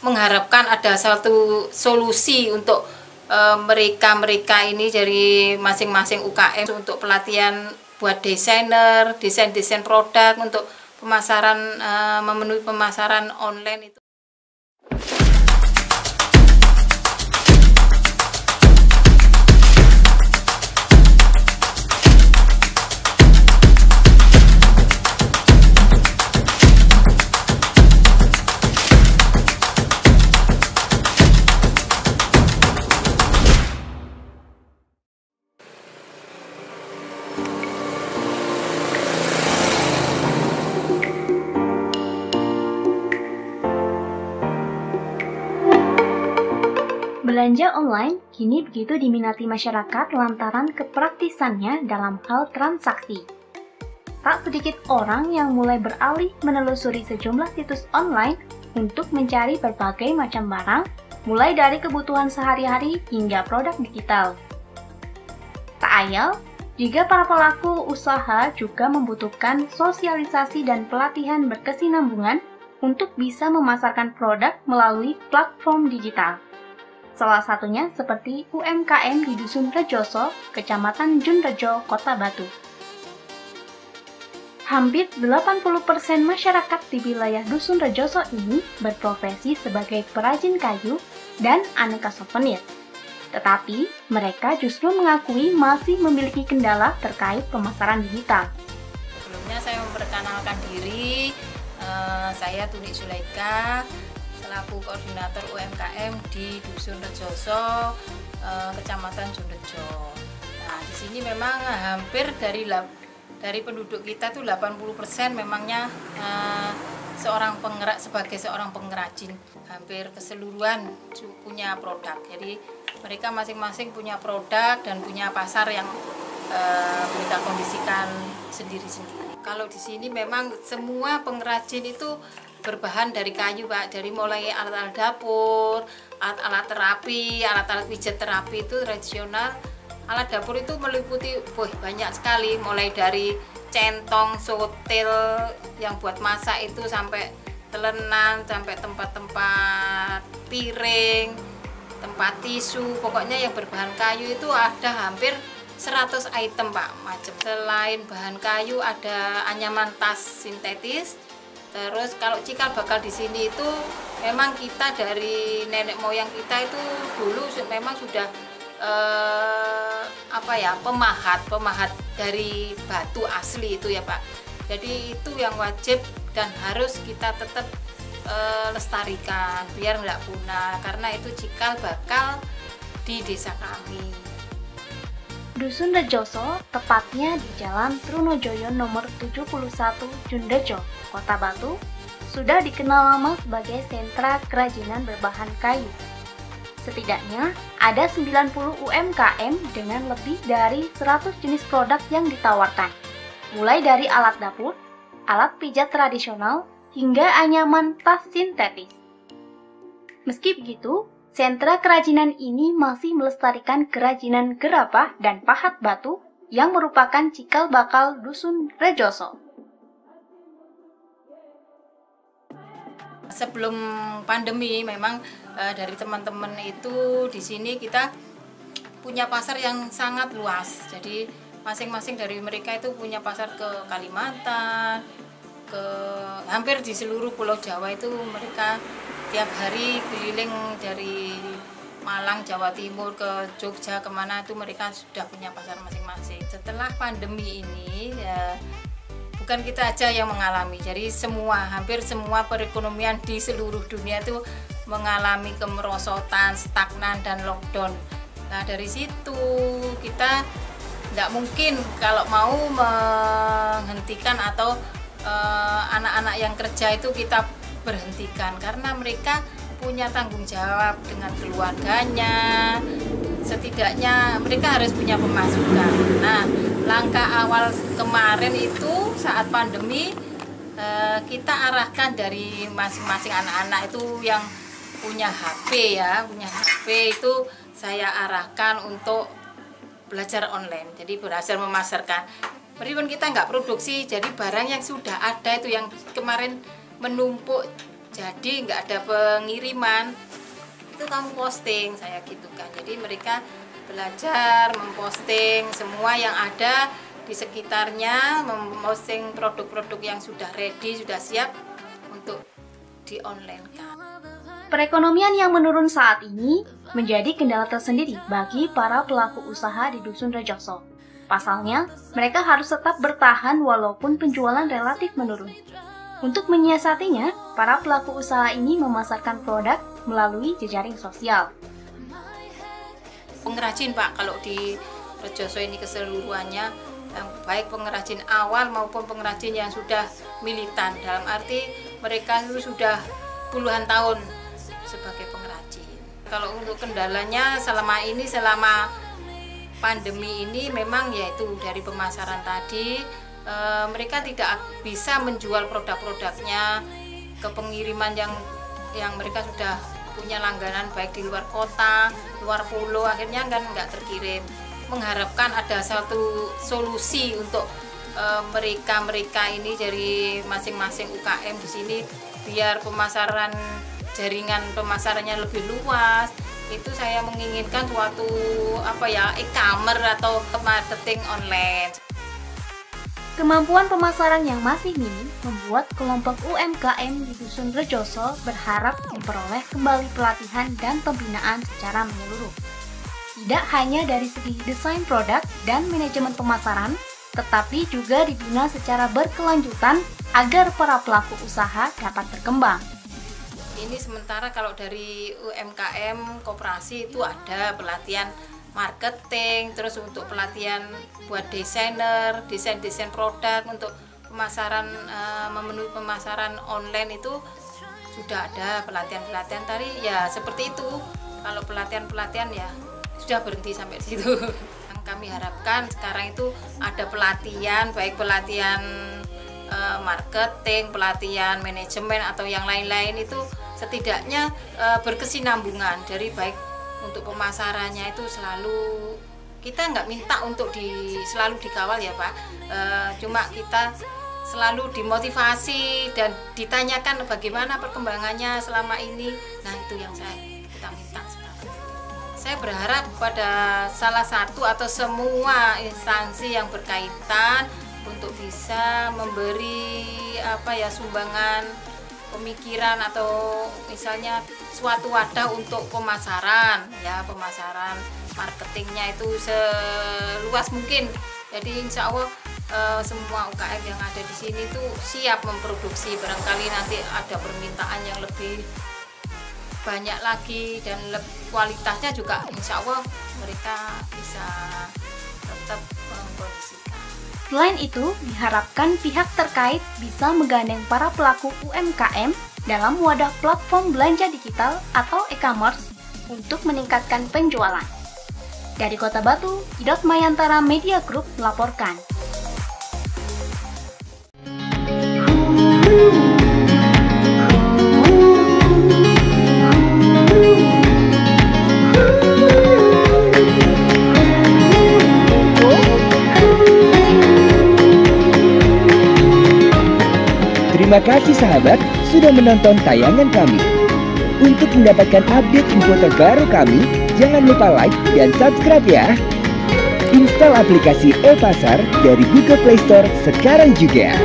mengharapkan ada satu solusi untuk mereka ini dari masing-masing UKM untuk pelatihan buat desainer, desain produk untuk pemasaran, memenuhi pemasaran online itu. Belanja online kini begitu diminati masyarakat lantaran kepraktisannya dalam hal transaksi. Tak sedikit orang yang mulai beralih menelusuri sejumlah situs online untuk mencari berbagai macam barang, mulai dari kebutuhan sehari-hari hingga produk digital. Tak ayal, jika para pelaku usaha juga membutuhkan sosialisasi dan pelatihan berkesinambungan untuk bisa memasarkan produk melalui platform digital. Salah satunya seperti UMKM di Dusun Rejoso, Kecamatan Junrejo, Kota Batu. Hampir 80% masyarakat di wilayah Dusun Rejoso ini berprofesi sebagai perajin kayu dan aneka souvenir. Tetapi, mereka justru mengakui masih memiliki kendala terkait pemasaran digital. Sebelumnya saya memperkenalkan diri, saya Tunik Zulaika, selaku koordinator UMKM di Dusun Rejoso, Kecamatan Junrejo. Nah, di sini memang hampir dari penduduk kita tuh 80% memangnya sebagai seorang pengrajin. Hampir keseluruhan punya produk. Jadi mereka masing-masing punya produk dan punya pasar yang mereka kondisikan sendiri-sendiri. Kalau di sini memang semua pengrajin itu berbahan dari kayu, Pak. Dari mulai alat-alat dapur, alat-alat terapi, alat-alat pijat terapi itu tradisional. Alat dapur itu meliputi banyak sekali, mulai dari centong, sotil yang buat masak itu sampai telenan, sampai tempat-tempat piring, tempat tisu. Pokoknya yang berbahan kayu itu ada hampir 100 item, Pak, macam. Selain bahan kayu ada anyaman tas sintetis. Terus kalau cikal bakal di sini itu memang kita dari nenek moyang kita itu dulu memang sudah pemahat dari batu asli itu ya, Pak. Jadi itu yang wajib dan harus kita tetap lestarikan biar nggak punah, karena itu cikal bakal di desa kami. Dusun Rejoso, tepatnya di Jalan Trunojoyo nomor 71 Junrejo, Kota Batu, sudah dikenal lama sebagai sentra kerajinan berbahan kayu. Setidaknya ada 90 UMKM dengan lebih dari 100 jenis produk yang ditawarkan, mulai dari alat dapur, alat pijat tradisional, hingga anyaman tas sintetis. Meski begitu, sentra kerajinan ini masih melestarikan kerajinan gerabah dan pahat batu yang merupakan cikal bakal Dusun Rejoso. Sebelum pandemi memang dari teman-teman itu di sini kita punya pasar yang sangat luas. Jadi masing-masing dari mereka itu punya pasar ke Kalimantan, ke hampir di seluruh Pulau Jawa itu mereka tiap hari keliling dari Malang, Jawa Timur ke Jogja, kemana itu mereka sudah punya pasar masing-masing. Setelah pandemi ini ya, bukan kita aja yang mengalami, jadi hampir semua perekonomian di seluruh dunia itu mengalami kemerosotan, stagnan, dan lockdown. Nah dari situ kita nggak mungkin kalau mau menghentikan atau anak-anak yang kerja itu kita berhentikan, karena mereka punya tanggung jawab dengan keluarganya. Setidaknya mereka harus punya pemasukan. Nah, langkah awal kemarin itu saat pandemi kita arahkan dari masing-masing anak-anak itu yang punya HP ya, punya HP itu saya arahkan untuk belajar online. Jadi berhasil memasarkan. Meskipun kita nggak produksi, jadi barang yang sudah ada itu yang kemarin menumpuk jadi, nggak ada pengiriman, itu kamu posting, saya gitu kan. Jadi mereka belajar memposting semua yang ada di sekitarnya, memposting produk-produk yang sudah ready, sudah siap untuk di online kan. Perekonomian yang menurun saat ini menjadi kendala tersendiri bagi para pelaku usaha di Dusun Rejoso. Pasalnya, mereka harus tetap bertahan walaupun penjualan relatif menurun. Untuk menyiasatinya, para pelaku usaha ini memasarkan produk melalui jejaring sosial. Pengrajin Pak, kalau di Rejoso ini keseluruhannya, baik pengrajin awal maupun pengrajin yang sudah militan, dalam arti mereka itu sudah puluhan tahun sebagai pengrajin. Kalau untuk kendalanya selama pandemi ini memang yaitu dari pemasaran tadi, mereka tidak bisa menjual produk-produknya ke pengiriman yang mereka sudah punya langganan baik di luar kota, luar pulau, akhirnya kan nggak terkirim. Mengharapkan ada satu solusi untuk mereka ini dari masing-masing UKM di sini biar jaringan pemasarannya lebih luas. Itu saya menginginkan suatu e-commerce atau marketing online. Kemampuan pemasaran yang masih minim membuat kelompok UMKM di Dusun Rejoso berharap memperoleh kembali pelatihan dan pembinaan secara menyeluruh. Tidak hanya dari segi desain produk dan manajemen pemasaran, tetapi juga dibina secara berkelanjutan agar para pelaku usaha dapat berkembang. Ini sementara kalau dari UMKM koperasi itu ada pelatihan marketing, terus untuk pelatihan buat desainer, desain produk, untuk pemasaran memenuhi pemasaran online itu sudah ada pelatihan tadi ya seperti itu. Kalau pelatihan ya sudah berhenti sampai situ. Yang kami harapkan sekarang itu ada pelatihan, baik pelatihan marketing, pelatihan manajemen atau yang lain-lain, itu setidaknya berkesinambungan dari baik untuk pemasarannya itu selalu kita nggak minta untuk selalu dikawal ya Pak, cuma kita selalu dimotivasi dan ditanyakan bagaimana perkembangannya selama ini. Nah itu yang kita minta sekarang. Saya berharap pada salah satu atau semua instansi yang berkaitan untuk bisa memberi sumbangan pemikiran atau misalnya suatu wadah untuk pemasaran marketingnya itu seluas mungkin. Jadi insya Allah semua UKM yang ada di sini tuh siap memproduksi, barangkali nanti ada permintaan yang lebih banyak lagi dan kualitasnya juga insya Allah mereka bisa tetap memproduksikan. Selain itu, diharapkan pihak terkait bisa menggandeng para pelaku UMKM dalam wadah platform belanja digital atau e-commerce untuk meningkatkan penjualan. Dari Kota Batu, Idot Mayantara Media Group melaporkan. Terima kasih sahabat sudah menonton tayangan kami. Untuk mendapatkan update info terbaru kami, jangan lupa like dan subscribe ya. Install aplikasi e-Pasar dari Google Play Store sekarang juga.